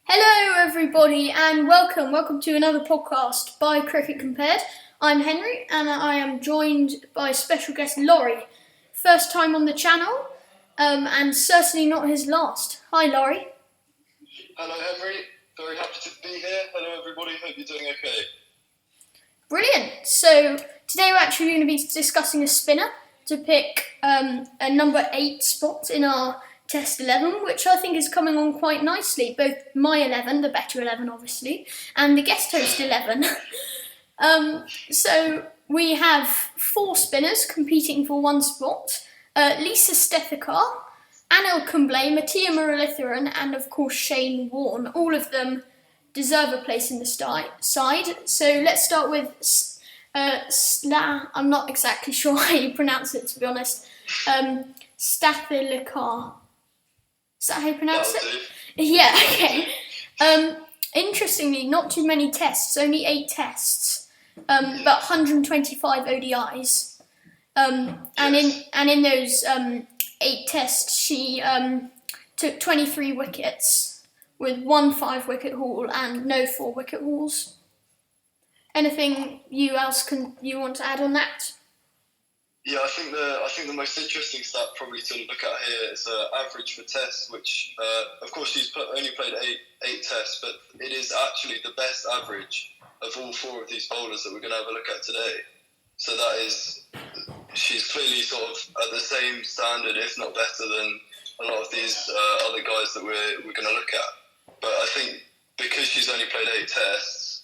Hello everybody and welcome to another podcast by Cricket Compared. I'm Henry and I am joined by special guest Laurie. First time on the channel and certainly not his last. Hi Laurie. Hello Henry, very happy to be here. Hello everybody, hope you're doing okay. Brilliant. So today we're actually going to be discussing a spinner to pick a number 8 spot in our Test 11, which I think is coming on quite nicely. Both my 11, the better 11 obviously, and the guest host 11. So we have 4 spinners competing for one spot. Lisa Stethekar, Anil Kumble, Mattia Muralitharan, and of course Shane Warne. All of them deserve a place in the side. So let's start with I'm not exactly sure how you pronounce it, to be honest. Stethekar. Is that how you pronounce it? Yeah, okay. Interestingly, not too many tests, only 8 tests, but 125 ODIs. And in those 8 tests, she took 23 wickets with 1 5-wicket haul and no 4-wicket hauls. Anything you want to add on that? Yeah, I think the most interesting stat probably to look at here is average for tests, which of course she's only played eight tests, but it is actually the best average of all 4 of these bowlers that we're going to have a look at today. So that is, she's clearly sort of at the same standard, if not better than a lot of these other guys that we're going to look at. But I think because she's only played 8 tests,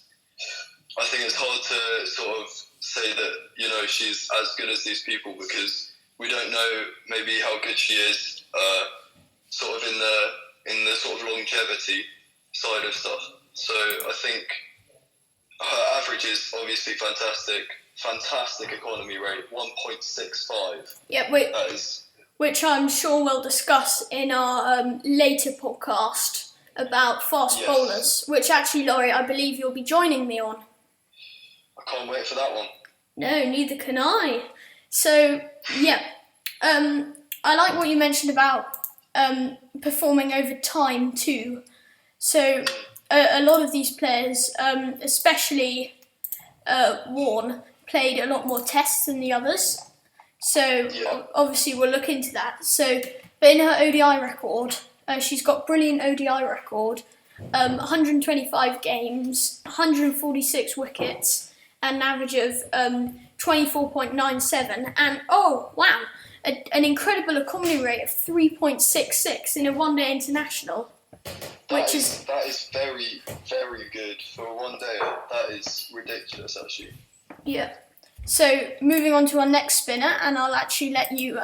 I think it's hard to sort of say that, you know, she's as good as these people, because we don't know maybe how good she is sort of in the sort of longevity side of stuff. So I think her average is obviously fantastic economy rate, 1.65. Yeah, which I'm sure we'll discuss in our later podcast about fast bowlers, which actually, Laurie, I believe you'll be joining me on. I can't wait for that one. No, neither can I. So, yeah, I like what you mentioned about performing over time too. So, a lot of these players, especially Warne, played a lot more tests than the others. So, obviously we'll look into that. So, but in her ODI record, she's got brilliant ODI record, 125 games, 146 wickets, and an average of 24.97, and oh wow, an incredible economy rate of 3.66 in a one-day international. That is very, very good for a one-day. That is ridiculous, actually. Yeah. So moving on to our next spinner, and I'll actually let you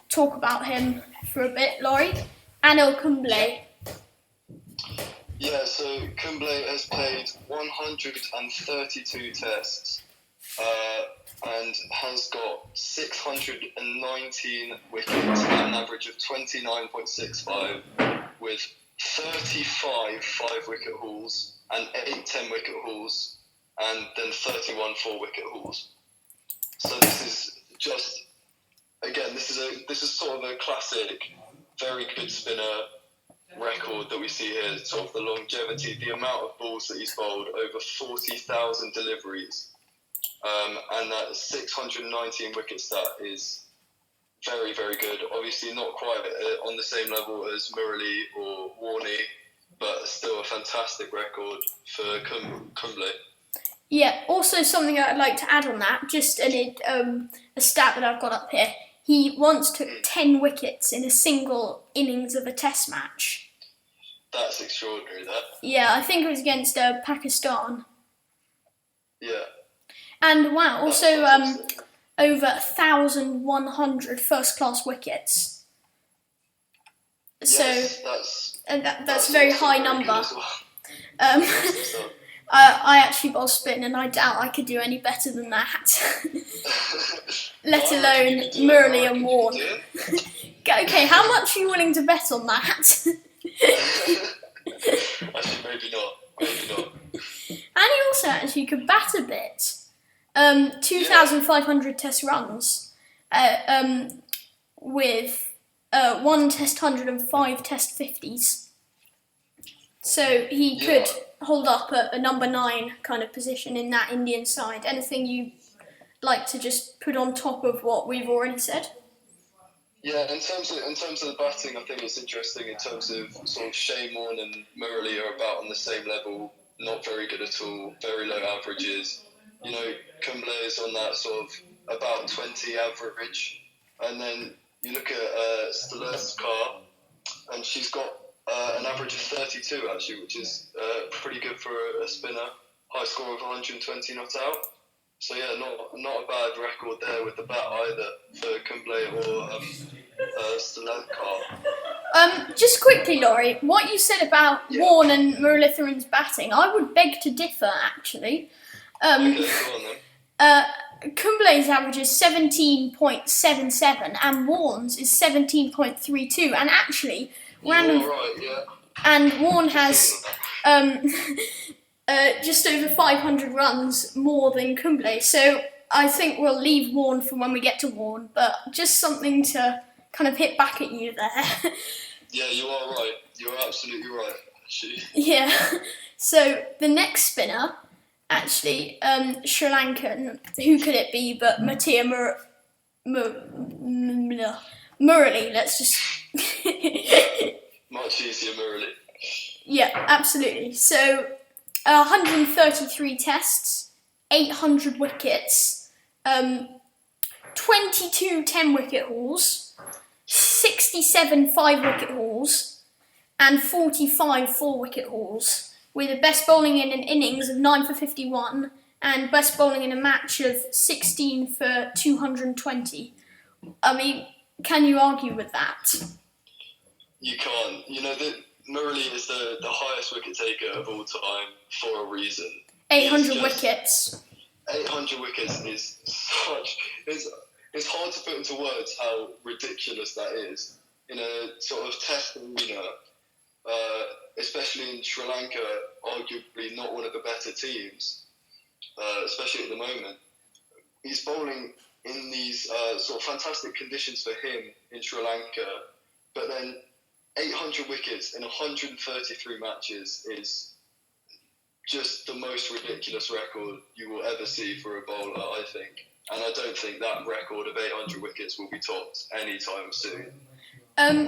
talk about him for a bit, Laurie. Anil Kumble. Yeah, so Kumble has played 132 tests and has got 619 wickets at an average of 29.65 with 35 5-wicket hauls and 8 10-wicket hauls and then 31 4-wicket hauls. So this is just, again, this is sort of a classic, very good spinner record that we see here, sort of the longevity, the amount of balls that he's bowled, over 40,000 deliveries, and that 619 wicket stat is very, very good. Obviously not quite on the same level as Murali or Warne, but still a fantastic record for Kumble. Yeah, also something I'd like to add on that, just a stat that I've got up here. He once took 10 wickets in a single innings of a test match. That's extraordinary, that. Yeah, I think it was against Pakistan. Yeah. And wow, also over 1,100 first-class wickets. Yes, so that's a very high number. Well. I actually bowl spin, and I doubt I could do any better than that. Let alone Murali and Warne. Okay, how much are you willing to bet on that? Actually, maybe not. And he also actually could bat a bit. 2,500 test runs with 1 test 100 and 5 test 50s. So he could hold up a number 9 kind of position in that Indian side. Anything you like to just put on top of what we've already said? Yeah, in terms of the batting, I think it's interesting in terms of sort of Shane Warne and Murali are about on the same level, not very good at all, very low averages. You know, Kumble is on that sort of about 20 average, and then you look at Staleskar, and she's got an average of 32 actually, which is pretty good for a spinner. High score of 120 not out. So yeah, not a bad record there with the bat either for Kumble or Staleskar. Just quickly, Laurie, what you said about Warne and Muralitharan's batting, I would beg to differ actually. Okay, go on then. Kumble's average is 17.77 and Warne's is 17.32, and actually and Warne has just over 500 runs more than Kumble, so I think we'll leave Warne for when we get to Warne, but just something to kind of hit back at you there. Yeah, you are right. You're absolutely right, actually. Yeah, so the next spinner, actually, Sri Lankan, who could it be but Matia Murali, let's just... Much easier, Murali. Yeah, absolutely. So, 133 tests, 800 wickets, 22 10-wicket hauls, 67 5-wicket hauls, and 45 4-wicket hauls, with a best bowling in an innings of 9 for 51 and best bowling in a match of 16 for 220. I mean, can you argue with that? You can't. You know, Murali is the highest wicket taker of all time for a reason. 800 wickets. 800 wickets is such... It's hard to put into words how ridiculous that is. In a sort of test arena, especially in Sri Lanka, arguably not one of the better teams, especially at the moment. He's bowling in these sort of fantastic conditions for him in Sri Lanka, but then 800 wickets in 133 matches is just the most ridiculous record you will ever see for a bowler, I think. And I don't think that record of 800 wickets will be topped anytime soon.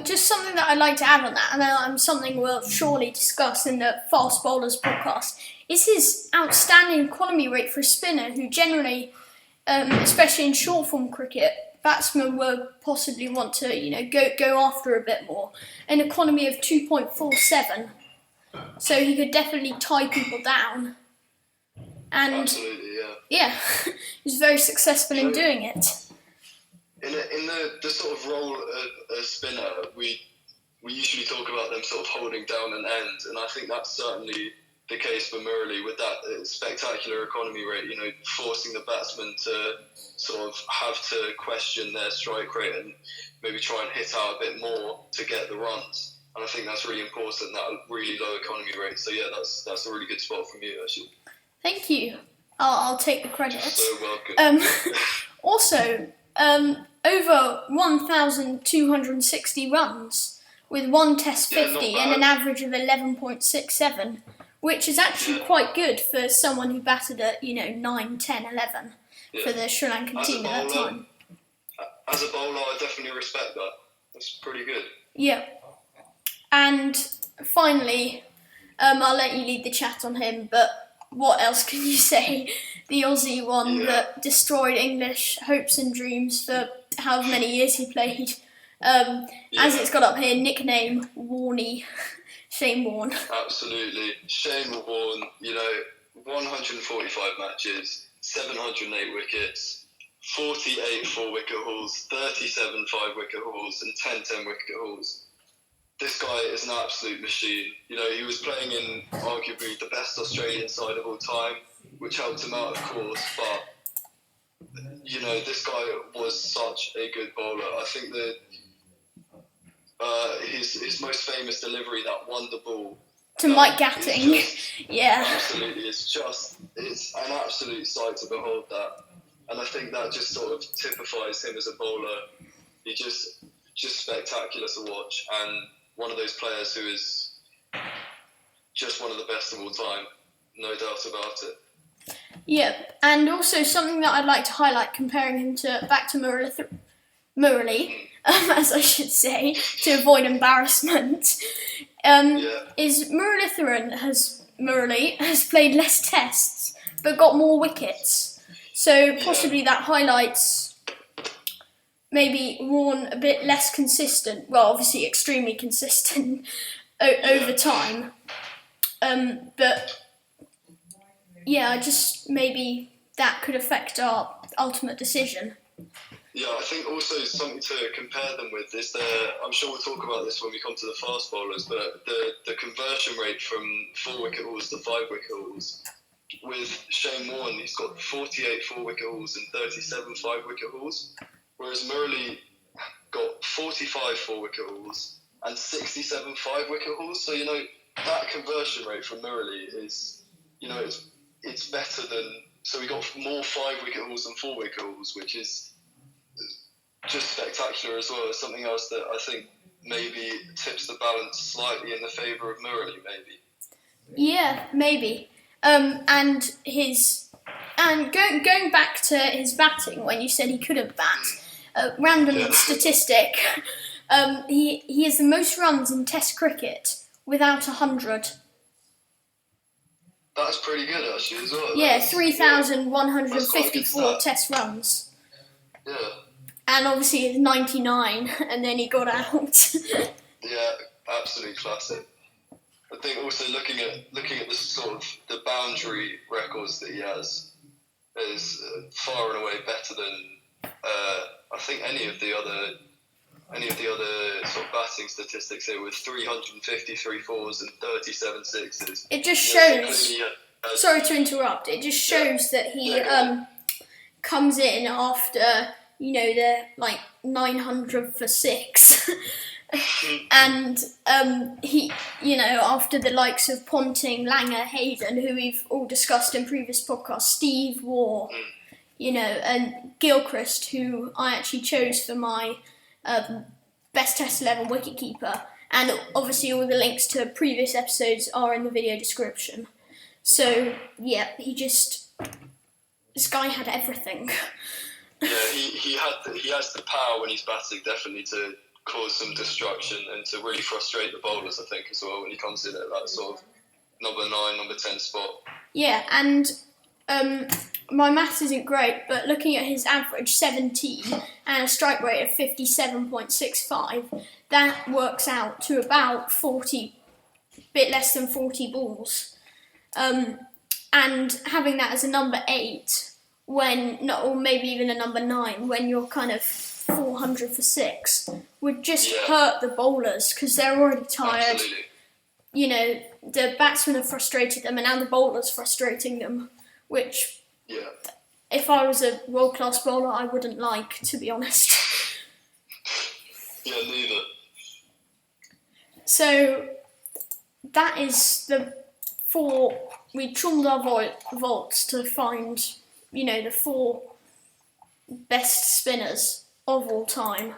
Just something that I'd like to add on that, and something we'll surely discuss in the Fast Bowlers podcast, is his outstanding economy rate for a spinner who generally, especially in short form cricket, batsmen will possibly want to, go after a bit more. An economy of 2.47, so he could definitely tie people down. And absolutely, yeah, he's very successful in doing it. In the sort of role of a spinner, we usually talk about them sort of holding down an end, and I think that's certainly the case for Murali with that spectacular economy rate, forcing the batsman to sort of have to question their strike rate and maybe try and hit out a bit more to get the runs. And I think that's really important, that really low economy rate. So yeah, that's a really good spot from you, actually. Thank you. I'll take the credit. You're so welcome. Also, over 1,260 runs with one Test 50 and an average of 11.67, which is actually quite good for someone who batted at 9, 10, 11 for the Sri Lankan team at that time. As a bowler, I definitely respect that. That's pretty good. Yeah. And finally, I'll let you lead the chat on him, but what else can you say? The Aussie one that destroyed English hopes and dreams for however many years he played. As it's got up here, nickname Warne, Shane Warne. Absolutely. Shane Warne, 145 matches, 708 wickets, 48 4-wicket hauls, 37 5-wicket hauls, and 10 10-wicket hauls. This guy is an absolute machine. He was playing in arguably the best Australian side of all time, which helped him out, of course, but, this guy was such a good bowler. I think that his most famous delivery, that wonder ball, to Mike Gatting. Absolutely, it's an absolute sight to behold that. And I think that just sort of typifies him as a bowler. He's just spectacular to watch, and one of those players who is just one of the best of all time, no doubt about it. Yeah, and also something that I'd like to highlight, comparing him back to Murali, as I should say, to avoid embarrassment, is Muralitharan has played less tests but got more wickets. So possibly that highlights maybe Warne a bit less consistent. Well, obviously extremely consistent over time. But yeah, just maybe that could affect our ultimate decision. Yeah, I think also something to compare them with is I'm sure we'll talk about this when we come to the fast bowlers, but the conversion rate from 4-wicket hauls to 5-wicket hauls. With Shane Warne, he's got 48 4-wicket hauls and 37 5-wicket hauls, whereas Murali got 45 4-wicket hauls and 67 5-wicket hauls. So, that conversion rate from Murali is, it's better than... So we got more 5-wicket hauls than 4-wicket hauls, which is just spectacular as well. It's something else that I think maybe tips the balance slightly in the favour of Murali, maybe. Yeah, maybe. And going back to his batting, when you said he couldn't bat, random statistic, he has the most runs in Test cricket without 100. That's pretty good, actually, as well. Yeah, 3,154 Test runs. Yeah. And obviously it's 99, and then he got out. Yeah, absolutely classic. I think also looking at the sort of the boundary records that he has is far and away better than I think any of the other sort of batting statistics here, with 353 fours and 37 sixes. It just shows. Sorry to interrupt. It just shows that he comes in after the 900 for 6. And he, after the likes of Ponting, Langer, Hayden, who we've all discussed in previous podcasts, Steve Waugh, and Gilchrist, who I actually chose for my best Test 11 wicketkeeper. And obviously all the links to previous episodes are in the video description. So yeah, this guy had everything. Yeah, he has the power when he's batting, definitely, to cause some destruction and to really frustrate the bowlers, I think, as well, when he comes in at that sort of number 9, number 10 spot. Yeah, and my maths isn't great, but looking at his average 17 and a strike rate of 57.65, that works out to about 40, bit less than 40 balls. And having that as a number 8, or maybe even a number 9, when you're kind of 400 for 6, would just hurt the bowlers, because they're already tired. Absolutely. The batsmen have frustrated them, and now the bowler's frustrating them, which, if I was a world-class bowler, I wouldn't like, to be honest. Yeah, neither. So, that is the 4... We trimmed our vaults to find, the 4 best spinners of all time.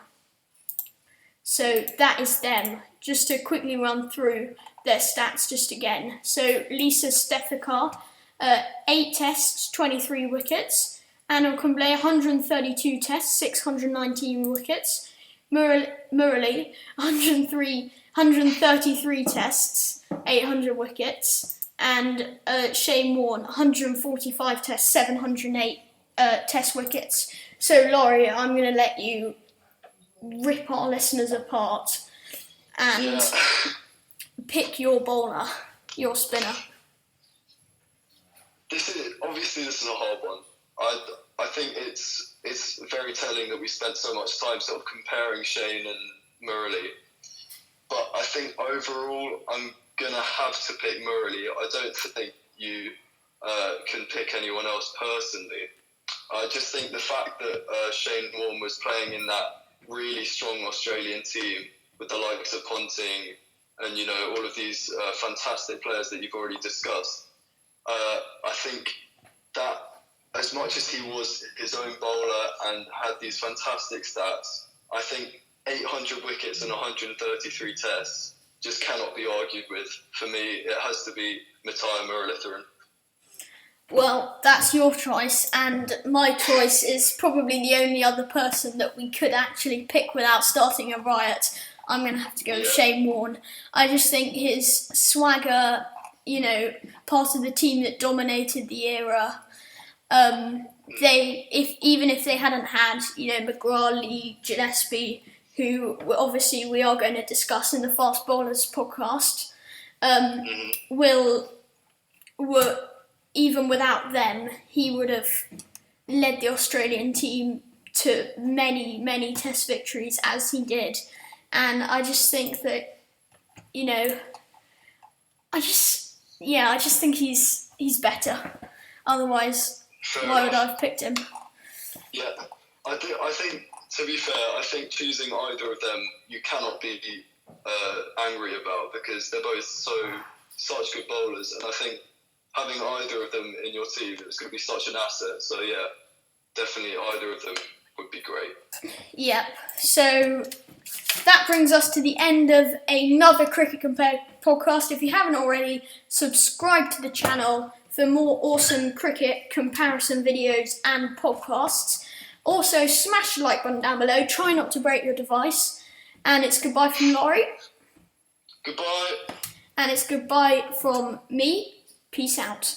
So that is them. Just to quickly run through their stats just again. So Lisa Stethakar, 8 tests, 23 wickets. Anil Kumble, 132 tests, 619 wickets. Murali, 133 tests, 800 wickets. And Shane Warne, 145 tests, 708 test wickets. So Laurie, I'm going to let you rip our listeners apart and pick your bowler, your spinner. This is a hard one. I think it's very telling that we spent so much time sort of comparing Shane and Murali. But I think overall, I'm going to have to pick Murali. I don't think you can pick anyone else personally. I just think the fact that Shane Warne was playing in that really strong Australian team with the likes of Ponting and, all of these fantastic players that you've already discussed, I think that as much as he was his own bowler and had these fantastic stats, I think 800 wickets and 133 tests just cannot be argued with. For me, it has to be Muralitharan. Well, that's your choice, and my choice is probably the only other person that we could actually pick without starting a riot. I'm going to have to go with Shane Warne. I just think his swagger, part of the team that dominated the era, even if they hadn't had, McGraw, Gillespie, who obviously we are going to discuss in the Fast Bowlers podcast, even without them, he would have led the Australian team to many, many Test victories as he did. And I just think that, I just think he's better. Otherwise, why would I have picked him? Yeah, I think to be fair, I think choosing either of them you cannot be angry about, because they're both such good bowlers, and I think having either of them in your team is going to be such an asset. So yeah, definitely either of them would be great. Yeah, so that brings us to the end of another Cricket Compared podcast. If you haven't already, subscribe to the channel for more awesome cricket comparison videos and podcasts. Also, smash the like button down below. Try not to break your device. And it's goodbye from Laurie. Goodbye. And it's goodbye from me. Peace out.